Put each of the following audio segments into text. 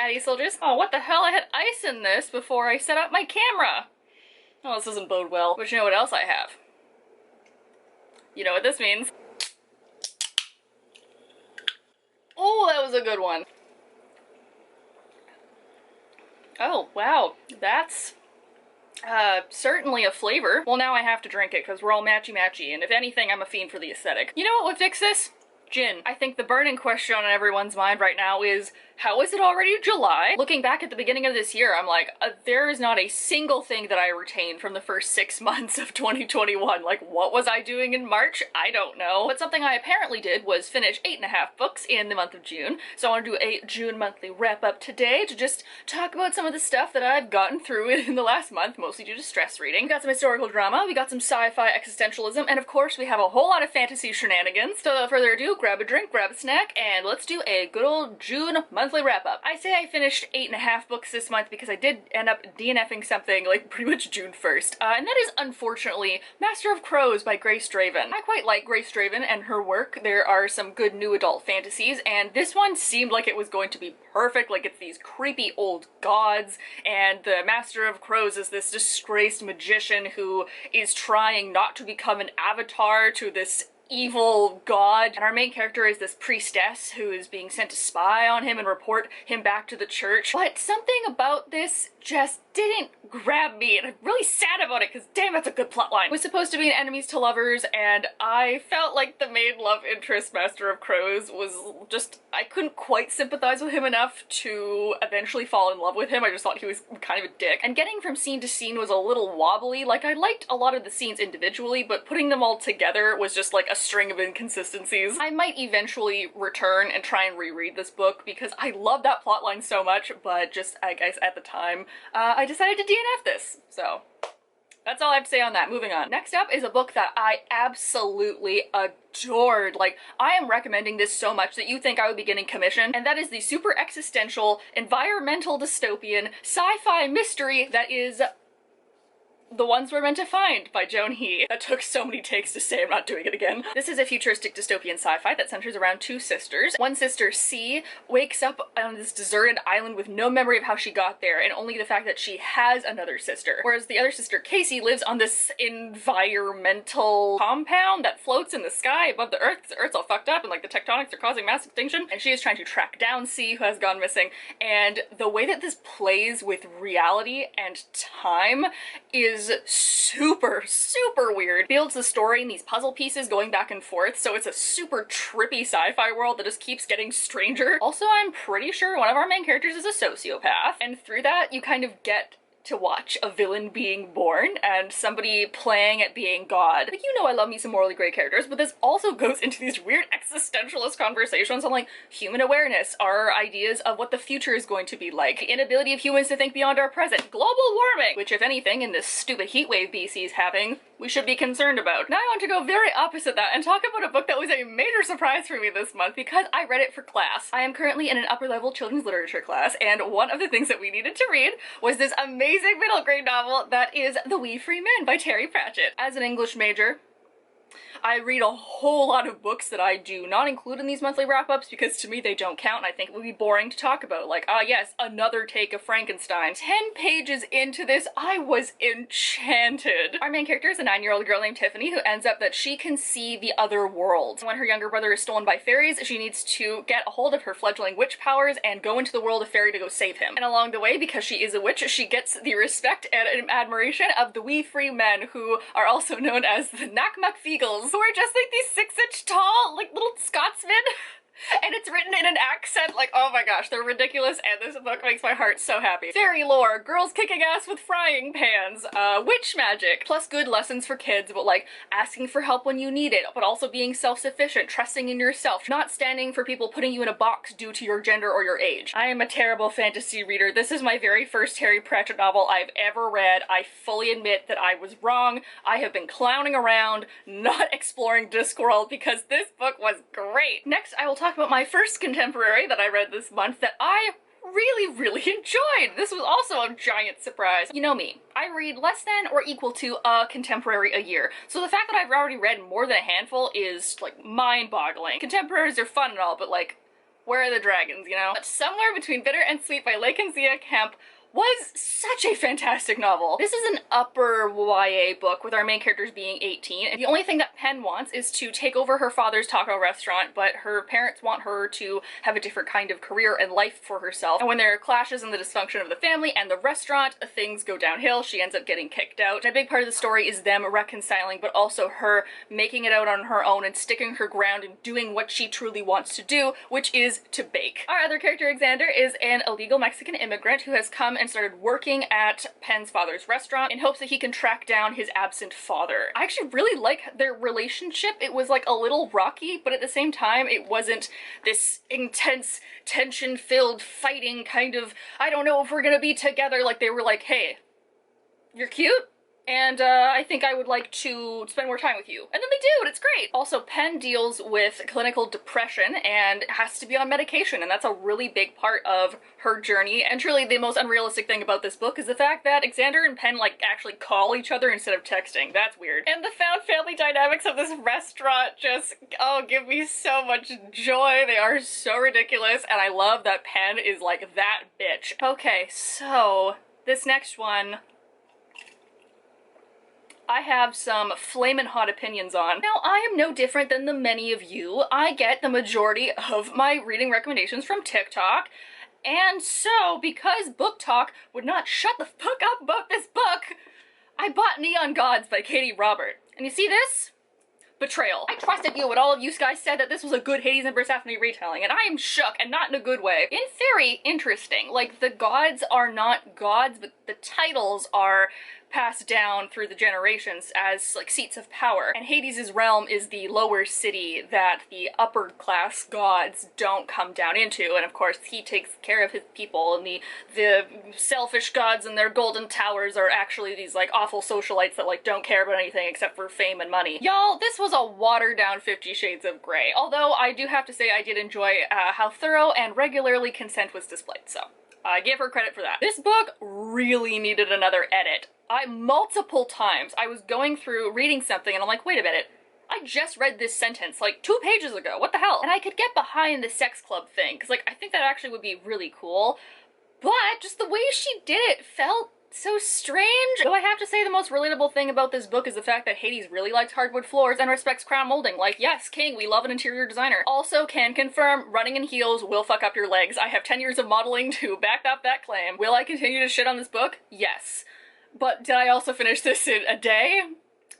Addy soldiers. Oh, what the hell? I had ice in this before I set up my camera. Oh, this doesn't bode well. But you know what else I have? You know what this means. Oh, that was a good one. Oh, wow. That's certainly a flavor. Well, now I have to drink it because we're all matchy-matchy, and if anything, I'm a fiend for the aesthetic. You know what would fix this? Gin. I think the burning question on everyone's mind right now is, how is it already July? Looking back at the beginning of this year, I'm like, there is not a single thing that I retained from the first 6 months of 2021. Like, what was I doing in March? I don't know. But something I apparently did was finish 8.5 books in the month of June. So I want to do a June monthly wrap-up today to just talk about some of the stuff that I've gotten through in the last month, mostly due to stress reading. We got some historical drama, we got some sci-fi existentialism, and of course we have a whole lot of fantasy shenanigans. So without further ado, grab a drink, grab a snack, and let's do a good old June monthly wrap-up. I say I finished 8.5 books this month because I did end up DNFing something like pretty much June 1st, and that is unfortunately Master of Crows by Grace Draven. I quite like Grace Draven and her work. There are some good new adult fantasies, and this one seemed like it was going to be perfect. Like, it's these creepy old gods, and the Master of Crows is this disgraced magician who is trying not to become an avatar to this evil god, and our main character is this priestess who is being sent to spy on him and report him back to the church. But something about this just didn't grab me, and I'm really sad about it because damn, that's a good plotline. It was supposed to be an enemies to lovers, and I felt like the main love interest, Master of Crows, was just, I couldn't quite sympathize with him enough to eventually fall in love with him. I just thought he was kind of a dick. And getting from scene to scene was a little wobbly. Like, I liked a lot of the scenes individually, but putting them all together was just like a string of inconsistencies. I might eventually return and try and reread this book because I love that plotline so much, but just, I guess at the time, I decided to DNF this, so that's all I have to say on that. Moving on. Next up is a book that I absolutely adored. Like, I am recommending this so much that you think I would be getting commission, and that is the super existential, environmental dystopian, sci-fi mystery that is The Ones We're Meant to Find by Joan He. That took so many takes to say, I'm not doing it again. This is a futuristic dystopian sci-fi that centers around two sisters. One sister, C, wakes up on this deserted island with no memory of how she got there, and only the fact that she has another sister. Whereas the other sister, Casey, lives on this environmental compound that floats in the sky above the Earth. The Earth's all fucked up and like the tectonics are causing mass extinction, and she is trying to track down C, who has gone missing. And the way that this plays with reality and time is super, super weird. Builds the story in these puzzle pieces going back and forth, so it's a super trippy sci-fi world that just keeps getting stranger. Also, I'm pretty sure one of our main characters is a sociopath, and through that you kind of get to watch a villain being born and somebody playing at being God. Like, you know, I love me some morally gray characters, but this also goes into these weird existentialist conversations on like human awareness, our ideas of what the future is going to be like, the inability of humans to think beyond our present, global warming, which if anything in this stupid heat wave BC is having, we should be concerned about. Now I want to go very opposite that and talk about a book that was a major surprise for me this month because I read it for class. I am currently in an upper level children's literature class, and one of the things that we needed to read was this amazing middle grade novel that is The We Free Men by Terry Pratchett. As an English major, I read a whole lot of books that I do not include in these monthly wrap-ups because to me they don't count and I think it would be boring to talk about. Like, ah yes, another take of Frankenstein. 10 pages into this, I was enchanted. Our main character is a 9-year-old girl named Tiffany who ends up that she can see the other world. When her younger brother is stolen by fairies, she needs to get a hold of her fledgling witch powers and go into the world of fairy to go save him. And along the way, because she is a witch, she gets the respect and admiration of the wee free men who are also known as the Nakmakfeagles, who are just like these 6-inch tall, like little Scotsmen. And it's written in an accent, like, oh my gosh, they're ridiculous, and this book makes my heart so happy. Fairy lore, girls kicking ass with frying pans, witch magic, plus good lessons for kids about, like, asking for help when you need it, but also being self-sufficient, trusting in yourself, not standing for people putting you in a box due to your gender or your age. I am a terrible fantasy reader. This is my very first Terry Pratchett novel I've ever read. I fully admit that I was wrong. I have been clowning around, not exploring Discworld, because this book was great. Next, I will talk about my first contemporary that I read this month that I really enjoyed. This was also a giant surprise. You know me, I read less than or equal to a contemporary a year, so the fact that I've already read more than a handful is like mind-boggling. Contemporaries are fun and all, but like, Where are the dragons, you know? But Somewhere Between Bitter and Sweet by Lake and Zia Kemp was such a fantastic novel. This is an upper YA book with our main characters being 18, and the only thing that Pen wants is to take over her father's taco restaurant, but her parents want her to have a different kind of career and life for herself. And when there are clashes in the dysfunction of the family and the restaurant, things go downhill. She ends up getting kicked out. And a big part of the story is them reconciling, but also her making it out on her own and sticking her ground and doing what she truly wants to do, which is to bake. Our other character, Alexander, is an illegal Mexican immigrant who has come and started working at Pen's father's restaurant in hopes that he can track down his absent father. I actually really like their relationship. It was like a little rocky, but at the same time it wasn't this intense, tension-filled fighting kind of, I don't know if we're gonna be together. Like, they were like, hey, you're cute, and I think I would like to spend more time with you. And then they do, and it's great. Also, Pen deals with clinical depression and has to be on medication, and that's a really big part of her journey. And truly, the most unrealistic thing about this book is the fact that Alexander and Pen, like, actually call each other instead of texting. That's weird. And the found family dynamics of this restaurant just, oh, give me so much joy. They are so ridiculous, and I love that Pen is like that bitch. Okay, so this next one, I have some flamin' hot opinions on. Now, I am no different than the many of you. I get the majority of my reading recommendations from TikTok, and so, because Book Talk would not shut the fuck up about this book, I bought Neon Gods by Katie Robert. And you see this? Betrayal. I trusted you when all of you guys said that this was a good Hades and Persephone retelling, and I am shook, and not in a good way. In theory, interesting. Like, the gods are not gods, but the titles are passed down through the generations as like seats of power. And Hades' realm is the lower city that the upper class gods don't come down into, and of course he takes care of his people, and the selfish gods and their golden towers are actually these like awful socialites that like don't care about anything except for fame and money. Y'all, this was a watered down 50 Shades of Grey, although I do have to say I did enjoy how thorough and regularly consent was displayed, so I give her credit for that. This book really needed another edit. Multiple times I was going through reading something and I'm like, wait a minute, I just read this sentence like 2 pages ago, what the hell? And I could get behind the sex club thing, because like I think that actually would be really cool, but just the way she did it felt so strange. Though I have to say the most relatable thing about this book is the fact that Hades really likes hardwood floors and respects crown molding. Like, yes, king, we love an interior designer. Also can confirm, running in heels will fuck up your legs. I have 10 years of modeling to back up that claim. Will I continue to shit on this book? Yes. But did I also finish this in a day?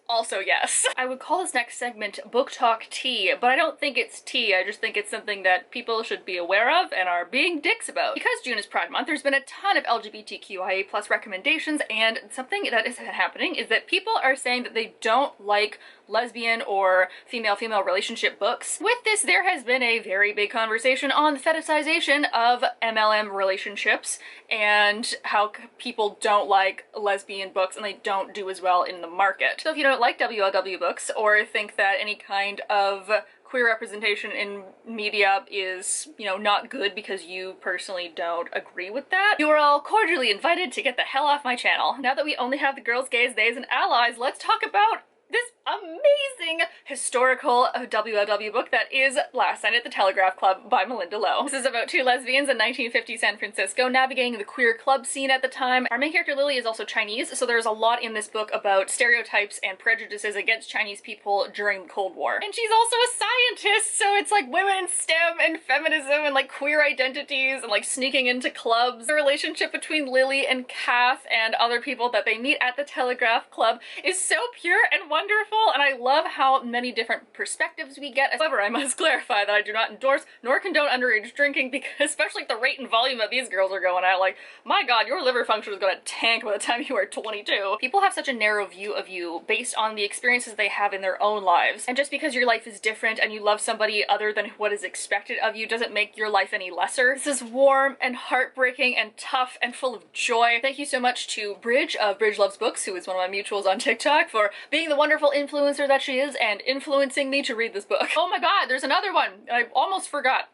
Also yes. I would call this next segment Book Talk Tea, but I don't think it's tea. I just think it's something that people should be aware of and are being dicks about. Because June is Pride Month, there's been a ton of LGBTQIA+ recommendations, and something that is happening is that people are saying that they don't like lesbian or female-female relationship books. With this, there has been a very big conversation on the fetishization of MLM relationships and how people don't like lesbian books and they don't do as well in the market. So if you don't like WLW books or think that any kind of queer representation in media is, you know, not good because you personally don't agree with that, you are all cordially invited to get the hell off my channel. Now that we only have the girls, gays, theys, and allies, let's talk about this amazing historical WLW book that is Last Night at the Telegraph Club by Malinda Lo. This is about 2 lesbians in 1950 San Francisco navigating the queer club scene at the time. Our main character Lily is also Chinese, so there's a lot in this book about stereotypes and prejudices against Chinese people during the Cold War. And she's also a scientist, so it's like women in STEM and feminism and like queer identities and like sneaking into clubs. The relationship between Lily and Kath and other people that they meet at the Telegraph Club is so pure and wonderful, and I love how many different perspectives we get. However, I must clarify that I do not endorse nor condone underage drinking, because especially the rate and volume that these girls are going at, like, my god, your liver function is gonna tank by the time you are 22. People have such a narrow view of you based on the experiences they have in their own lives, and just because your life is different and you love somebody other than what is expected of you doesn't make your life any lesser. This is warm and heartbreaking and tough and full of joy. Thank you so much to Bridge of Bridge Loves Books, who is one of my mutuals on TikTok, for being the wonderful influencer that she is and influencing me to read this book. Oh my god, there's another one! I almost forgot.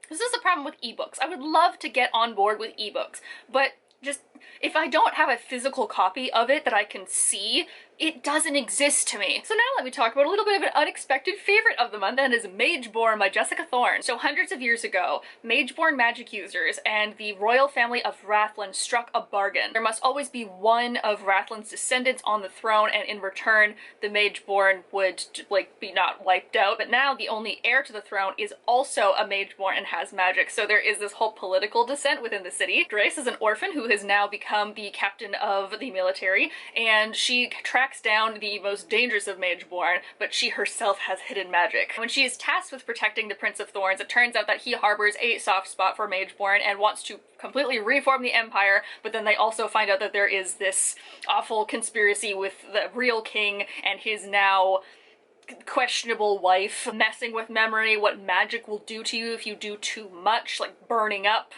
This is the problem with ebooks. I would love to get on board with ebooks, but just if I don't have a physical copy of it that I can see, it doesn't exist to me. So now let me talk about a little bit of an unexpected favorite of the month, and is Mageborn by Jessica Thorne. So hundreds of years ago, Mageborn magic users and the royal family of Rathlin struck a bargain. There must always be one of Rathlin's descendants on the throne, and in return, the Mageborn would, like, be not wiped out. But now the only heir to the throne is also a Mageborn and has magic, so there is this whole political dissent within the city. Grace is an orphan who has now become the captain of the military, and she tracks down the most dangerous of Mageborn, but she herself has hidden magic. When she is tasked with protecting the Prince of Thorns, it turns out that he harbors a soft spot for Mageborn and wants to completely reform the empire, but then they also find out that there is this awful conspiracy with the real king and his now questionable wife, messing with memory, what magic will do to you if you do too much, like burning out.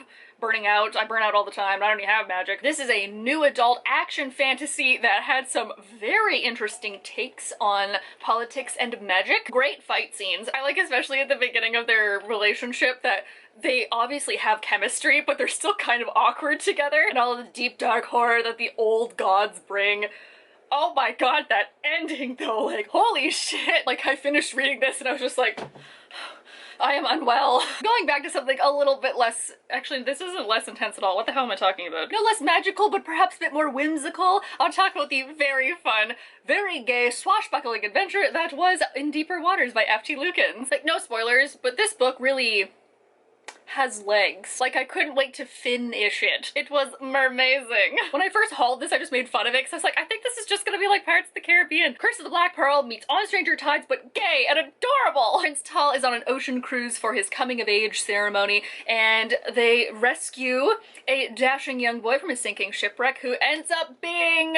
I burn out all the time, I don't even have magic. This is a new adult action fantasy that had some very interesting takes on politics and magic. Great fight scenes. I like especially at the beginning of their relationship that they obviously have chemistry, but they're still kind of awkward together, and all of the deep dark horror that the old gods bring. Oh my god, that ending though, like, holy shit! Like, I finished reading this and I was just like, I am unwell. Going back to something a little bit less, actually this isn't less intense at all, what the hell am I talking about? No less magical, but perhaps a bit more whimsical. I'll talk about the very fun, very gay swashbuckling adventure that was In Deeper Waters by F.T. Lukens. Like, no spoilers, but this book really has legs. Like, I couldn't wait to finish it. It was mermazing. When I first hauled this, I just made fun of it because I was like, I think this is just gonna be like Pirates of the Caribbean. Curse of the Black Pearl meets On Stranger Tides, but gay and adorable! Prince Tal is on an ocean cruise for his coming-of-age ceremony, and they rescue a dashing young boy from a sinking shipwreck who ends up being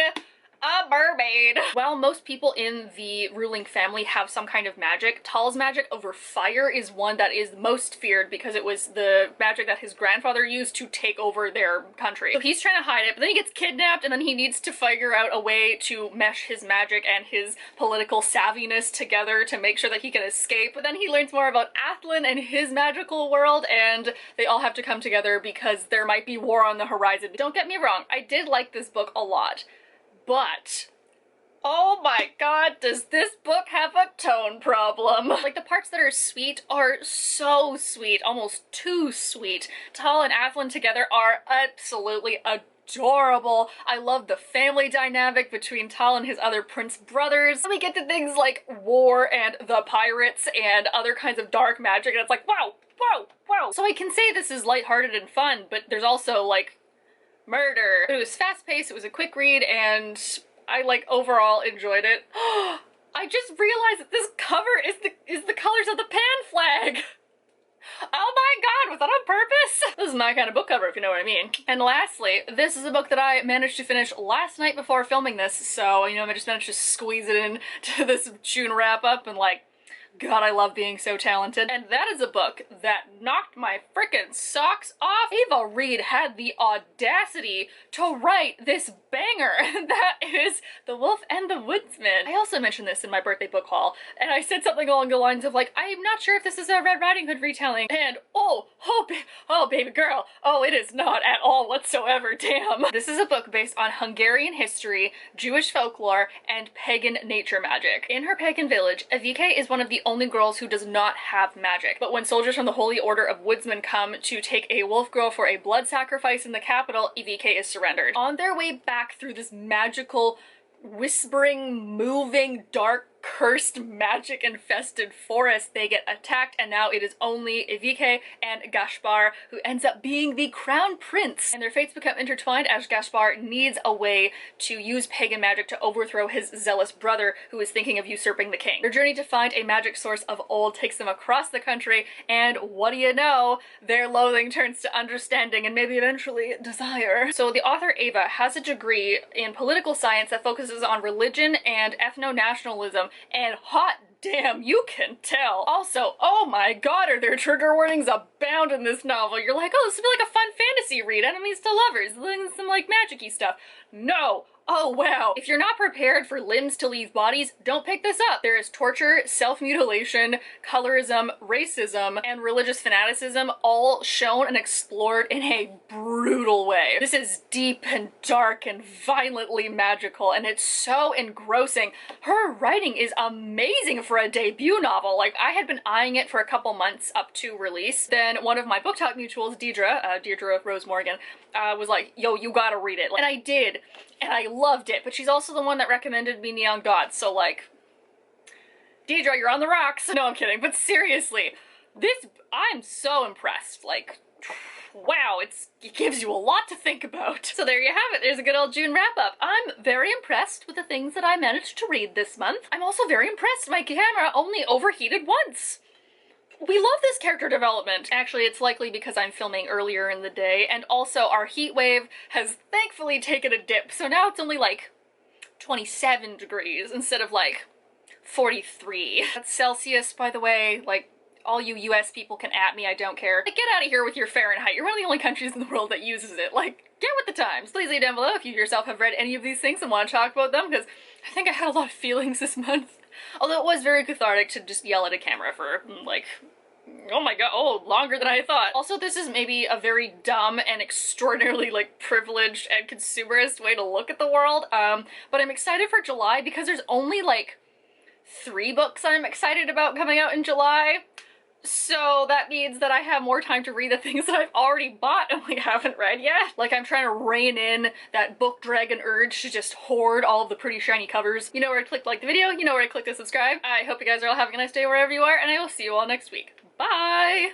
a mermaid. While most people in the ruling family have some kind of magic, Tal's magic over fire is one that is most feared because it was the magic that his grandfather used to take over their country. So he's trying to hide it, but then he gets kidnapped, and then he needs to figure out a way to mesh his magic and his political savviness together to make sure that he can escape. But then he learns more about Athlin and his magical world, and they all have to come together because there might be war on the horizon. Don't get me wrong, I did like this book a lot. But, oh my god, does this book have a tone problem? Like, the parts that are sweet are so sweet, almost too sweet. Tal and Athlin together are absolutely adorable. I love the family dynamic between Tal and his other prince brothers. Then we get to things like war and the pirates and other kinds of dark magic, and it's like, wow, wow, wow. So I can say this is lighthearted and fun, but there's also, like, murder. It was fast-paced, it was a quick read, and I, like, overall enjoyed it. I just realized that this cover is the colors of the Pan flag! Oh my god, was that on purpose? This is my kind of book cover, if you know what I mean. And lastly, this is a book that I managed to finish last night before filming this, so, you know, I just managed to squeeze it in to this June wrap-up, and, like, God, I love being so talented. And that is a book that knocked my frickin' socks off. Ava Reid had the audacity to write this banger, and that is The Wolf and the Woodsman. I also mentioned this in my birthday book haul, and I said something along the lines of, like, I'm not sure if this is a Red Riding Hood retelling, and oh, baby girl, oh, it is not at all whatsoever, damn. This is a book based on Hungarian history, Jewish folklore, and pagan nature magic. In her pagan village, Evike is one of the only girls who does not have magic. But when soldiers from the Holy Order of Woodsman come to take a wolf girl for a blood sacrifice in the capital, Evike is surrendered. On their way back through this magical, whispering, moving, dark, cursed, magic-infested forest, they get attacked, and now it is only Evike and Gaspar who ends up being the crown prince. And their fates become intertwined as Gaspar needs a way to use pagan magic to overthrow his zealous brother who is thinking of usurping the king. Their journey to find a magic source of old takes them across the country, and what do you know? Their loathing turns to understanding and maybe eventually desire. So the author Ava has a degree in political science that focuses on religion and ethno-nationalism, and hot damn, you can tell. Also, oh my god, are there trigger warnings abound in this novel? You're like, oh, this would be like a fun fantasy read, enemies to lovers, some like magic-y stuff. No! Oh wow. If you're not prepared for limbs to leave bodies, don't pick this up. There is torture, self-mutilation, colorism, racism, and religious fanaticism all shown and explored in a brutal way. This is deep and dark and violently magical, and it's so engrossing. Her writing is amazing for a debut novel. Like, I had been eyeing it for a couple months up to release. Then one of my book talk mutuals, Deirdre Rose Morgan, was like, yo, you gotta read it. And I did, and I loved it, but she's also the one that recommended me Neon Gods, so like, Deirdre, you're on the rocks. No, I'm kidding, but seriously, I'm so impressed. Like, wow, it gives you a lot to think about. So there you have it, there's a good old June wrap-up. I'm very impressed with the things that I managed to read this month. I'm also very impressed my camera only overheated once. We love this character development. Actually, it's likely because I'm filming earlier in the day, and also our heat wave has thankfully taken a dip, so now it's only like 27 degrees instead of like 43. That's Celsius, by the way. Like, all you US people can at me, I don't care. Like, get out of here with your Fahrenheit. You're one of the only countries in the world that uses it. Like, get with the times. Please leave down below if you yourself have read any of these things and want to talk about them, because I think I had a lot of feelings this month. Although it was very cathartic to just yell at a camera for, like, oh my god, oh, longer than I thought. Also, this is maybe a very dumb and extraordinarily, like, privileged and consumerist way to look at the world, but I'm excited for July because there's only, like, 3 books I'm excited about coming out in July. So that means that I have more time to read the things that I've already bought and like haven't read yet. Like, I'm trying to rein in that book dragon urge to just hoard all of the pretty shiny covers. You know where to click like the video, you know where to click to subscribe. I hope you guys are all having a nice day wherever you are, and I will see you all next week. Bye!